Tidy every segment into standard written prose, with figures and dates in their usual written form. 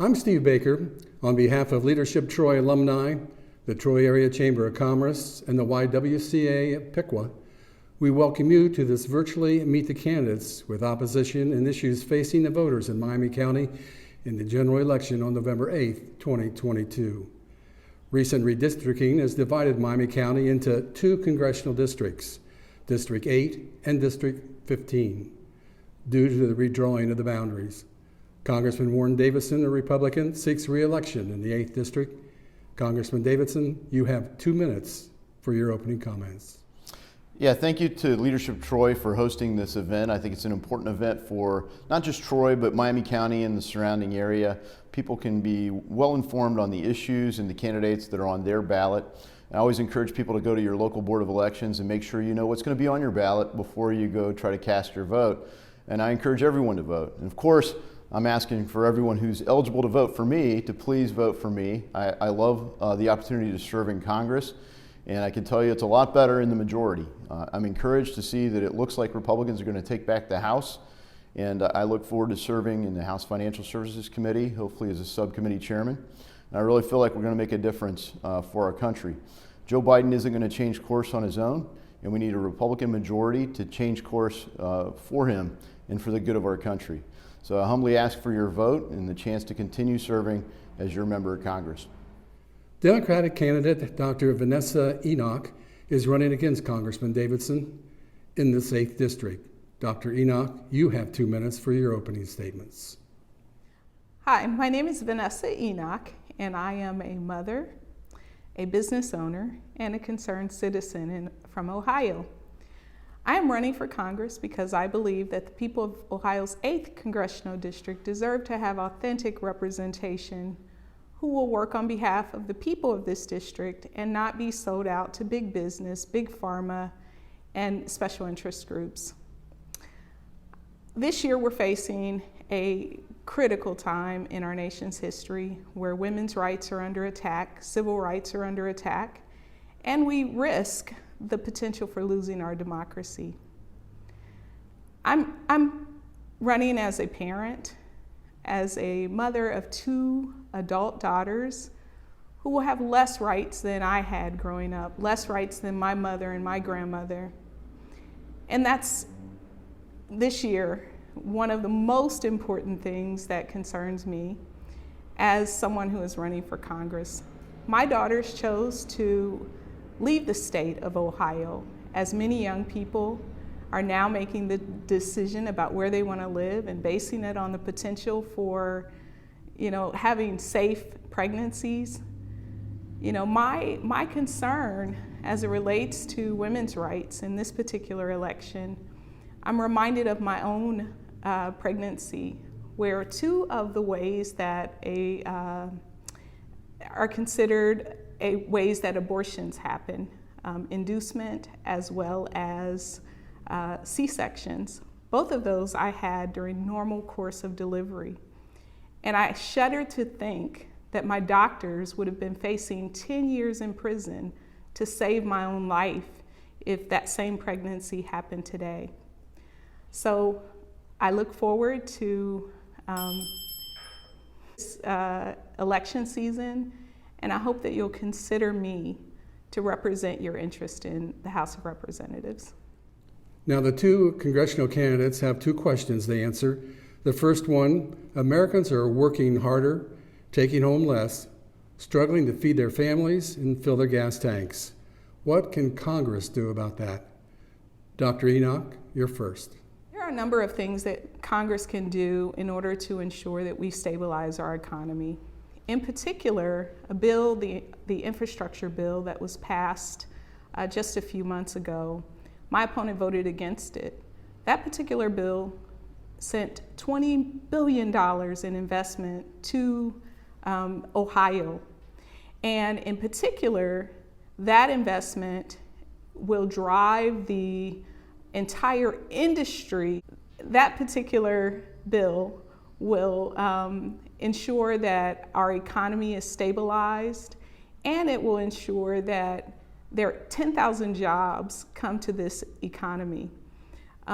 I'm Steve Baker. On behalf of Leadership Troy alumni, the Troy Area Chamber of Commerce, and the YWCA at Piqua, we welcome you to this virtually Meet the Candidates with opposition and issues facing the voters in Miami County in the general election on November 8, 2022. Recent redistricting has divided Miami County into two congressional districts, District 8 and District 15, due to the redrawing of the boundaries. Congressman Davidson, a Republican, seeks re-election in the 8th District. Congressman Davidson, you have 2 minutes for your opening comments. Yeah, thank you to Leadership Troy for hosting this event. I think it's an important event for not just Troy, but Miami County and the surrounding area. People can be well informed on the issues and the candidates that are on their ballot. I always encourage people to go to your local board of elections and make sure you know what's going to be on your ballot before you go try to cast your vote. And I encourage everyone to vote. And of course, I'm asking for everyone who's eligible to vote for me to please vote for me. I love the opportunity to serve in Congress, and I can tell you it's a lot better in the majority. I'm encouraged to see that it looks like Republicans are going to take back the House, and I look forward to serving in the House Financial Services Committee, hopefully as a subcommittee chairman. And I really feel like we're going to make a difference for our country. Joe Biden isn't going to change course on his own, and we need a Republican majority to change course for him and for the good of our country. So I humbly ask for your vote and the chance to continue serving as your member of Congress. Democratic candidate Dr. Vanessa Enoch is running against Congressman Davidson in this 8th District. Dr. Enoch, you have 2 minutes for your opening statements. Hi, my name is Vanessa Enoch, and I am a mother, a business owner, and a concerned citizen from Ohio. I am running for Congress because I believe that the people of Ohio's 8th Congressional District deserve to have authentic representation who will work on behalf of the people of this district and not be sold out to big business, big pharma, and special interest groups. This year we're facing a critical time in our nation's history where women's rights are under attack, civil rights are under attack, and we risk the potential for losing our democracy. I'm running as a parent, as a mother of 2 adult daughters who will have less rights than I had growing up, less rights than my mother and my grandmother. And that's, this year, one of the most important things that concerns me as someone who is running for Congress. My daughters chose to leave the state of Ohio, as many young people are now making the decision about where they want to live and basing it on the potential for, having safe pregnancies. My concern as it relates to women's rights in this particular election, I'm reminded of my own pregnancy, where 2 of the ways that are considered ways that abortions happen, inducement as well as C-sections. Both of those I had during normal course of delivery. And I shudder to think that my doctors would have been facing 10 years in prison to save my own life if that same pregnancy happened today. So I look forward to this election season, and I hope that you'll consider me to represent your interest in the House of Representatives. Now, the 2 congressional candidates have 2 questions they answer. The first one, Americans are working harder, taking home less, struggling to feed their families and fill their gas tanks. What can Congress do about that? Dr. Enoch, you're first. There are a number of things that Congress can do in order to ensure that we stabilize our economy. In particular, a bill, the infrastructure bill that was passed just a few months ago, my opponent voted against it. That particular bill sent $20 billion in investment to Ohio. And in particular, that investment will drive the entire industry. That particular bill will ensure that our economy is stabilized, and it will ensure that there 10,000 jobs come to this economy.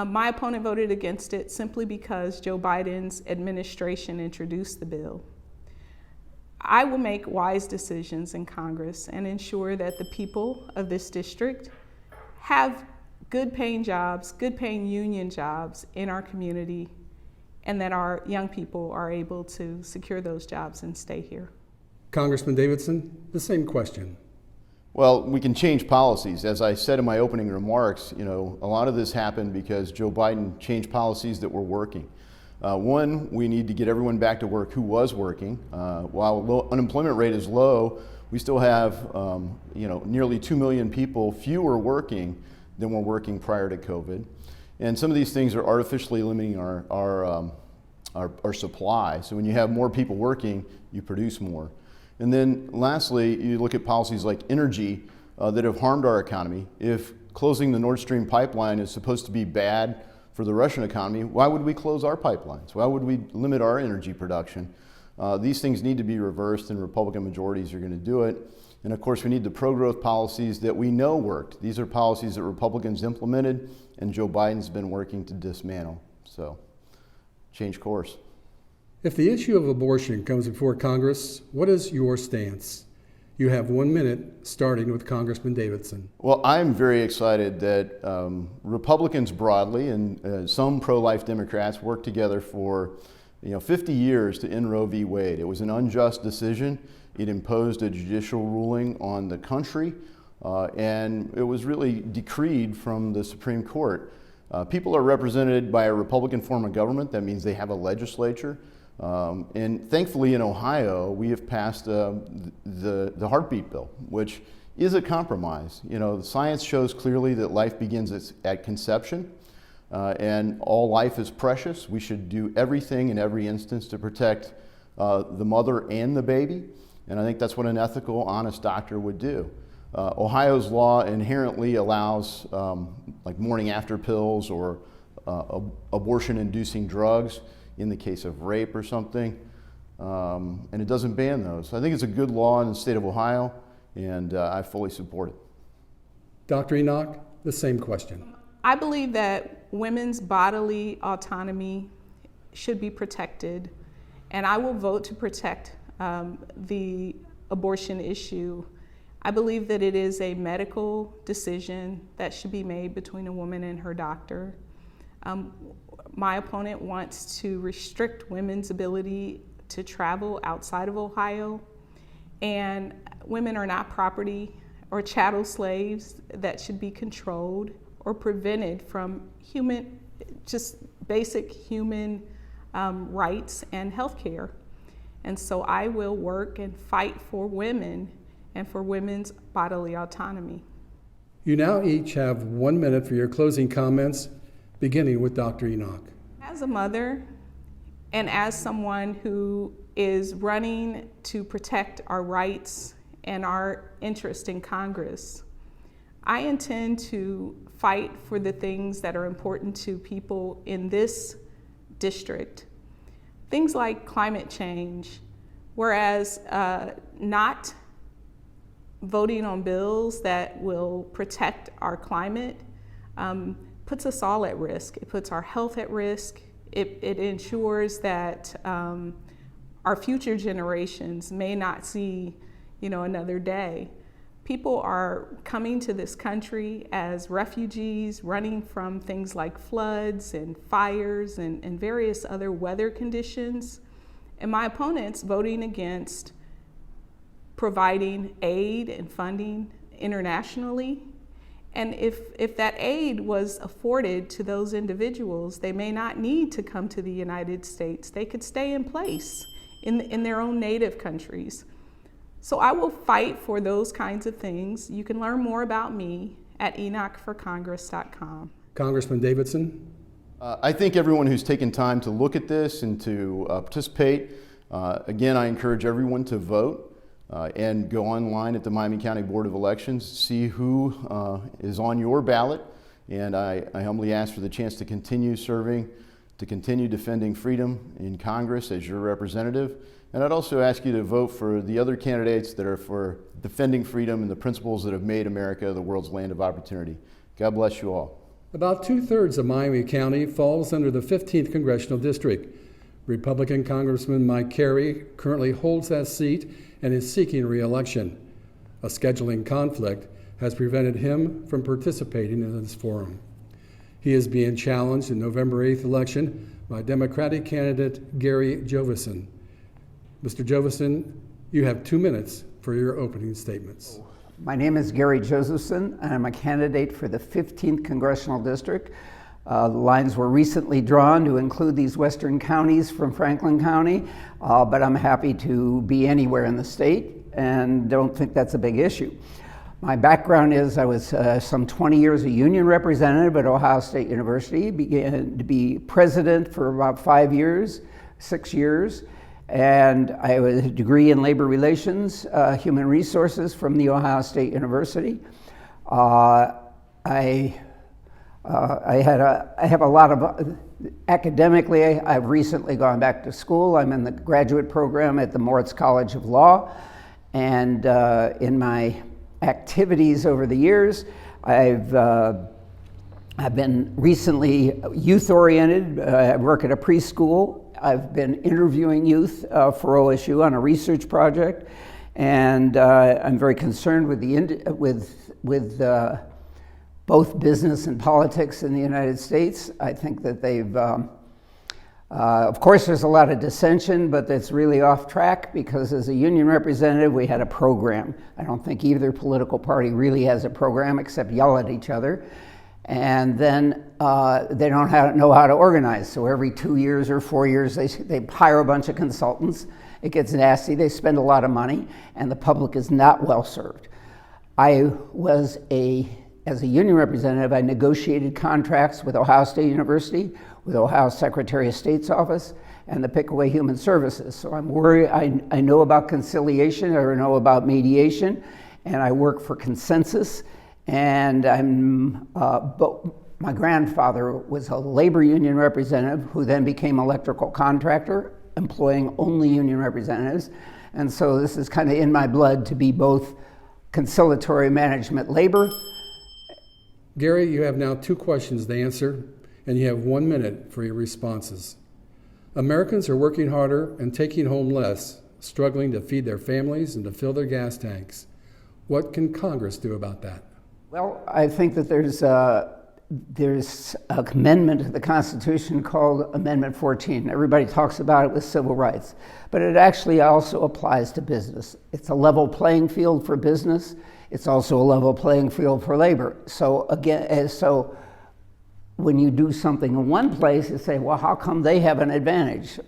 My opponent voted against it simply because Joe Biden's administration introduced the bill. I will make wise decisions in Congress and ensure that the people of this district have good paying jobs, good paying union jobs in our community, and that our young people are able to secure those jobs and stay here. Congressman Davidson, the same question. Well, we can change policies. As I said in my opening remarks, a lot of this happened because Joe Biden changed policies that were working. One, we need to get everyone back to work who was working. While unemployment rate is low, we still have nearly 2 million people fewer working than were working prior to COVID. And some of these things are artificially limiting our supply. So when you have more people working, you produce more. And then lastly, you look at policies like energy that have harmed our economy. If closing the Nord Stream pipeline is supposed to be bad for the Russian economy, why would we close our pipelines? Why would we limit our energy production? These things need to be reversed, and Republican majorities are going to do it. And of course, we need the pro-growth policies that we know worked. These are policies that Republicans implemented, and Joe Biden's been working to dismantle. So, change course. If the issue of abortion comes before Congress, what is your stance? You have 1 minute, starting with Congressman Davidson. Well, I'm very excited that Republicans broadly and some pro-life Democrats worked together for 50 years to end Roe v. Wade. It was an unjust decision. It imposed a judicial ruling on the country, and it was really decreed from the Supreme Court. People are represented by a Republican form of government. That means they have a legislature. And thankfully in Ohio, we have passed the heartbeat bill, which is a compromise. The science shows clearly that life begins at conception, and all life is precious. We should do everything in every instance to protect the mother and the baby, and I think that's what an ethical, honest doctor would do. Ohio's law inherently allows like morning after pills or abortion-inducing drugs in the case of rape or something, and it doesn't ban those. So I think it's a good law in the state of Ohio, and I fully support it. Dr. Enoch, the same question. I believe that women's bodily autonomy should be protected, and I will vote to protect the abortion issue. I believe that it is a medical decision that should be made between a woman and her doctor. My opponent wants to restrict women's ability to travel outside of Ohio, and women are not property or chattel slaves that should be controlled or prevented from just basic human rights and health care. And so I will work and fight for women and for women's bodily autonomy. You now each have 1 minute for your closing comments, beginning with Dr. Enoch. As a mother and as someone who is running to protect our rights and our interest in Congress, I intend to fight for the things that are important to people in this district. Things like climate change, whereas not voting on bills that will protect our climate puts us all at risk. It puts our health at risk. It ensures that our future generations may not see, another day. People are coming to this country as refugees, running from things like floods and fires and various other weather conditions. And my opponent's voting against providing aid and funding internationally. And if that aid was afforded to those individuals, they may not need to come to the United States. They could stay in place in their own native countries. So I will fight for those kinds of things. You can learn more about me at enochforcongress.com. Congressman Davidson? I think everyone who's taken time to look at this and to participate, again, I encourage everyone to vote. And go online at the Miami County Board of Elections, see who is on your ballot, and I humbly ask for the chance to continue serving, to continue defending freedom in Congress as your representative. And I'd also ask you to vote for the other candidates that are for defending freedom and the principles that have made America the world's land of opportunity. God bless you all. About 2/3 of Miami County falls under the 15th Congressional District, Republican Congressman Mike Kerry currently holds that seat and is seeking re-election. A scheduling conflict has prevented him from participating in this forum. He is being challenged in November 8th election by Democratic candidate Gary Josephson. Mr. Josephson, you have 2 minutes for your opening statements. My name is Gary Josephson, and I'm a candidate for the 15th Congressional District. The lines were recently drawn to include these western counties from Franklin County, but I'm happy to be anywhere in the state and don't think that's a big issue. My background is I was some 20 years a union representative at Ohio State University, began to be president for about 6 years, and I have a degree in labor relations, human resources from the Ohio State University. I have a lot of, academically, I've recently gone back to school. I'm in the graduate program at the Moritz College of Law, and in my activities over the years, I've been recently youth-oriented. I work at a preschool. I've been interviewing youth for OSU on a research project, and I'm very concerned with both business and politics in the United States. I think that they've, of course there's a lot of dissension, but that's really off track because as a union representative we had a program. I don't think either political party really has a program except yell at each other. And then they don't know how to organize. So every 2 years or 4 years they hire a bunch of consultants. It gets nasty, they spend a lot of money, and the public is not well served. As a union representative, I negotiated contracts with Ohio State University, with Ohio Secretary of State's office, and the Pickaway Human Services. So I'm worried, I know about conciliation, I know about mediation, and I work for consensus. And but my grandfather was a labor union representative who then became electrical contractor, employing only union representatives. And so this is kind of in my blood to be both conciliatory management labor. Gary, you have now 2 questions to answer, and you have 1 minute for your responses. Americans are working harder and taking home less, struggling to feed their families and to fill their gas tanks. What can Congress do about that? Well, I think that there's an amendment to the Constitution called Amendment 14. Everybody talks about it with civil rights, but it actually also applies to business. It's a level playing field for business. It's also a level playing field for labor. So again, when you do something in one place, you say, well, how come they have an advantage?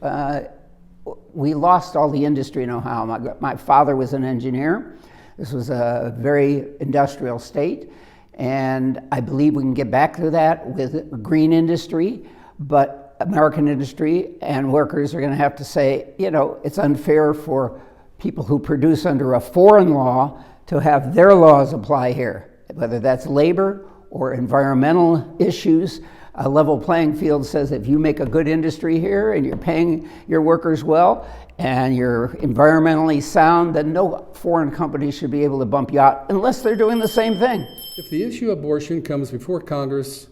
We lost all the industry in Ohio. My father was an engineer. This was a very industrial state, and I believe we can get back to that with green industry, but American industry and workers are going to have to say, you know, it's unfair for people who produce under a foreign law to have their laws apply here, whether that's labor or environmental issues. A level playing field says if you make a good industry here and you're paying your workers well and you're environmentally sound, then no foreign company should be able to bump you out unless they're doing the same thing. If the issue of abortion comes before Congress,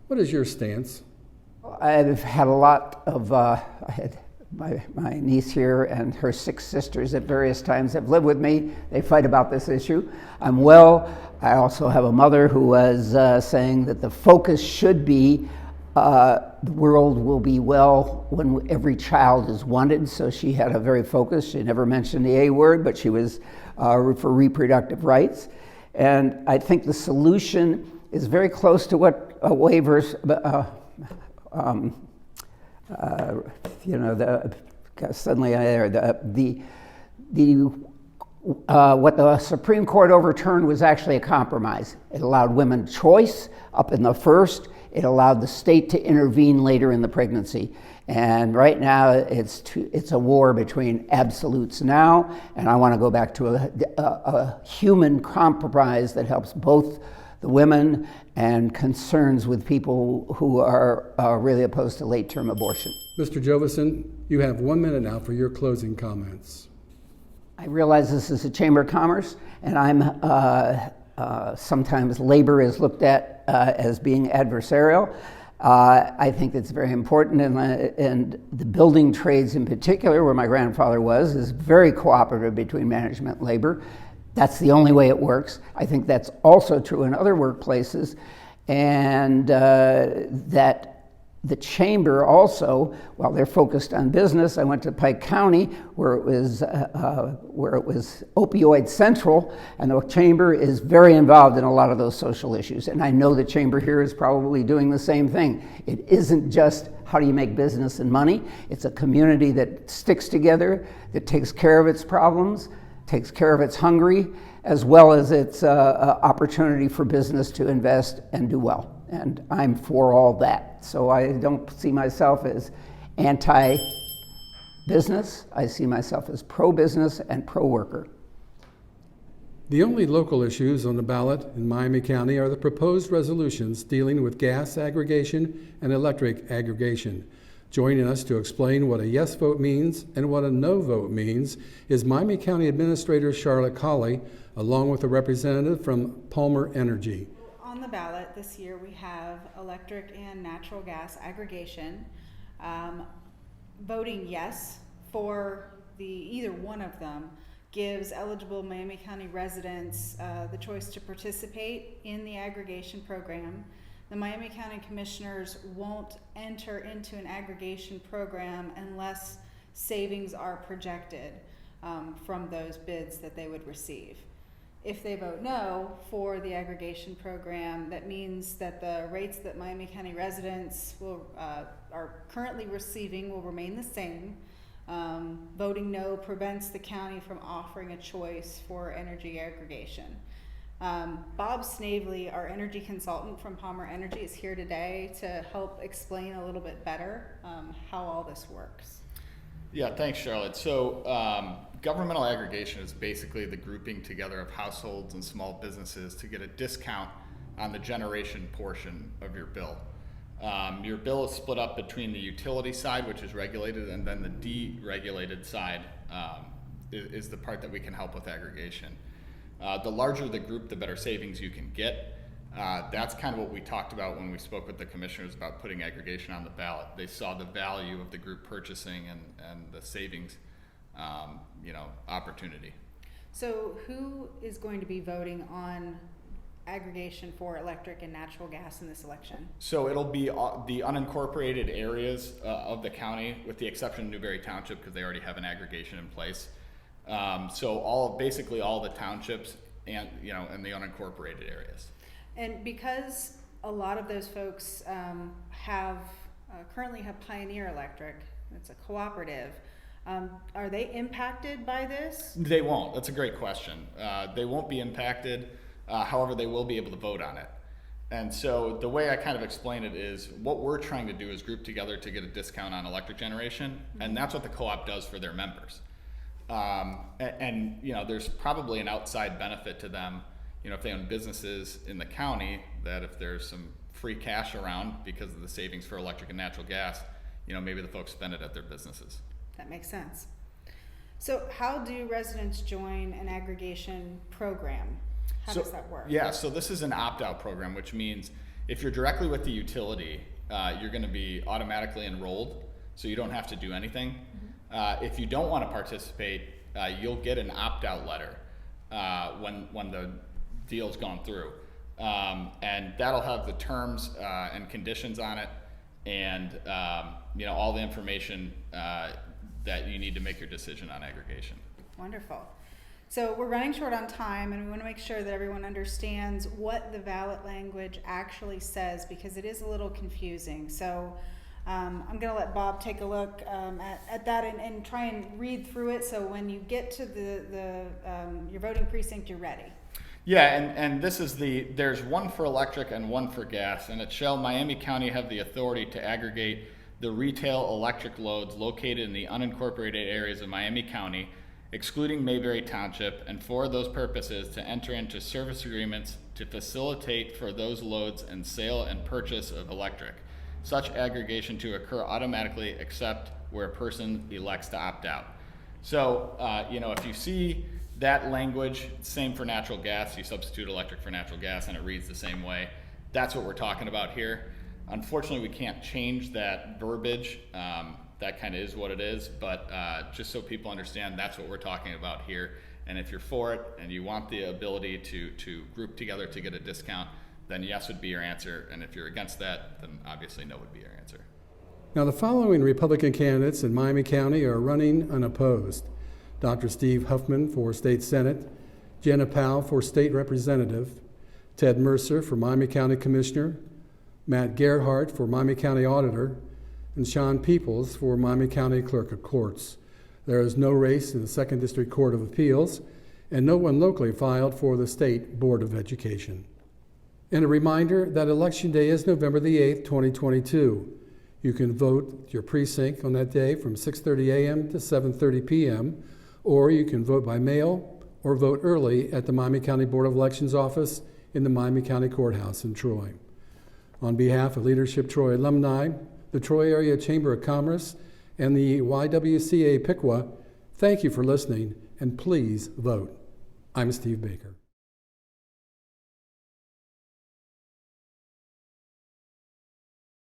what is your stance? I've had a lot of, I had my niece here and her 6 sisters at various times have lived with me. They fight about this issue. I'm well. I also have a mother who was saying that the focus should be the world will be well when every child is wanted. So she had a very focused, she never mentioned the A word, but she was for reproductive rights. And I think the solution is very close to what waivers, what the Supreme Court overturned was actually a compromise. It allowed women choice up in the first. It allowed the state to intervene later in the pregnancy. And right now, it's a war between absolutes now, and I want to go back to a human compromise that helps both the women and concerns with people who are really opposed to late-term abortion. Mr. Josephson, you have 1 minute now for your closing comments. I realize this is a Chamber of Commerce, and sometimes labor is looked at as being adversarial. I think that's very important, and the building trades in particular, where my grandfather was, is very cooperative between management and labor. That's the only way it works. I think that's also true in other workplaces, and that the chamber also, while they're focused on business, I went to Pike County where it was opioid central, and the chamber is very involved in a lot of those social issues. And I know the chamber here is probably doing the same thing. It isn't just how do you make business and money. It's a community that sticks together, that takes care of its problems, takes care of its hungry, as well as its opportunity for business to invest and do well. And I'm for all that. So I don't see myself as anti-business. I see myself as pro-business and pro-worker. The only local issues on the ballot in Miami County are the proposed resolutions dealing with gas aggregation and electric aggregation. Joining us to explain what a yes vote means and what a no vote means is Miami County Administrator Charlotte Colley, along with a representative from Palmer Energy. On the ballot this year, we have electric and natural gas aggregation. Voting yes for either one of them gives eligible Miami County residents the choice to participate in the aggregation program. The Miami County Commissioners won't enter into an aggregation program unless savings are projected from those bids that they would receive. If they vote no for the aggregation program, that means that the rates that Miami County residents are currently receiving will remain the same. Voting no prevents the county from offering a choice for energy aggregation. Bob Snavely, our energy consultant from Palmer Energy, is here today to help explain a little bit better how all this works. Yeah, thanks, Charlotte. So governmental aggregation is basically the grouping together of households and small businesses to get a discount on the generation portion of your bill. Your bill is split up between the utility side, which is regulated, and then the deregulated side is the part that we can help with aggregation. The larger the group, the better savings you can get. That's kind of what we talked about when we spoke with the commissioners about putting aggregation on the ballot. They saw the value of the group purchasing and the savings opportunity. So who is going to be voting on aggregation for electric and natural gas in this election? So it'll be the unincorporated areas of the county, with the exception of Newberry Township, because they already have an aggregation in place. So basically all the townships and the unincorporated areas. And because a lot of those folks currently have Pioneer Electric, it's a cooperative, are they impacted by this? They won't. That's a great question. They won't be impacted. However, they will be able to vote on it. And so the way I kind of explain it is what we're trying to do is group together to get a discount on electric generation. Mm-hmm. And that's what the co-op does for their members. There's probably an outside benefit to them, if they own businesses in the county, that if there's some free cash around because of the savings for electric and natural gas, maybe the folks spend it at their businesses. That makes sense. So how do residents join an aggregation program? How does that work? Yeah, so this is an opt-out program, which means if you're directly with the utility, you're going to be automatically enrolled, so you don't have to do anything. Mm-hmm. If you don't want to participate, you'll get an opt-out letter when the deal's gone through. And that'll have the terms and conditions on it, and all the information that you need to make your decision on aggregation. Wonderful. So we're running short on time, and we want to make sure that everyone understands what the ballot language actually says, because it is a little confusing. So I'm going to let Bob take a look at that and try and read through it, so when you get to your voting precinct, you're ready. Yeah, and this is there's one for electric and one for gas, and it shall Miami County have the authority to aggregate the retail electric loads located in the unincorporated areas of Miami County, excluding Mayberry Township, and for those purposes to enter into service agreements to facilitate for those loads and sale and purchase of electric. Such aggregation to occur automatically except where a person elects to opt out. So, if you see that language, same for natural gas, you substitute electric for natural gas and it reads the same way. That's what we're talking about here. Unfortunately, we can't change that verbiage. That kind of is what it is, but just so people understand, that's what we're talking about here. And if you're for it and you want the ability to group together to get a discount, then yes would be your answer. And if you're against that, then obviously no would be your answer. Now, the following Republican candidates in Miami County are running unopposed. Dr. Steve Huffman for State Senate, Jenna Powell for State Representative, Ted Mercer for Miami County Commissioner, Matt Gerhardt for Miami County Auditor, and Sean Peoples for Miami County Clerk of Courts. There is no race in the 2nd District Court of Appeals, and no one locally filed for the State Board of Education. And a reminder that Election Day is November the 8th, 2022. You can vote your precinct on that day from 6:30 a.m. to 7:30 p.m., or you can vote by mail or vote early at the Miami County Board of Elections office in the Miami County Courthouse in Troy. On behalf of Leadership Troy alumni, the Troy Area Chamber of Commerce, and the YWCA Piqua, thank you for listening, and please vote. I'm Steve Baker.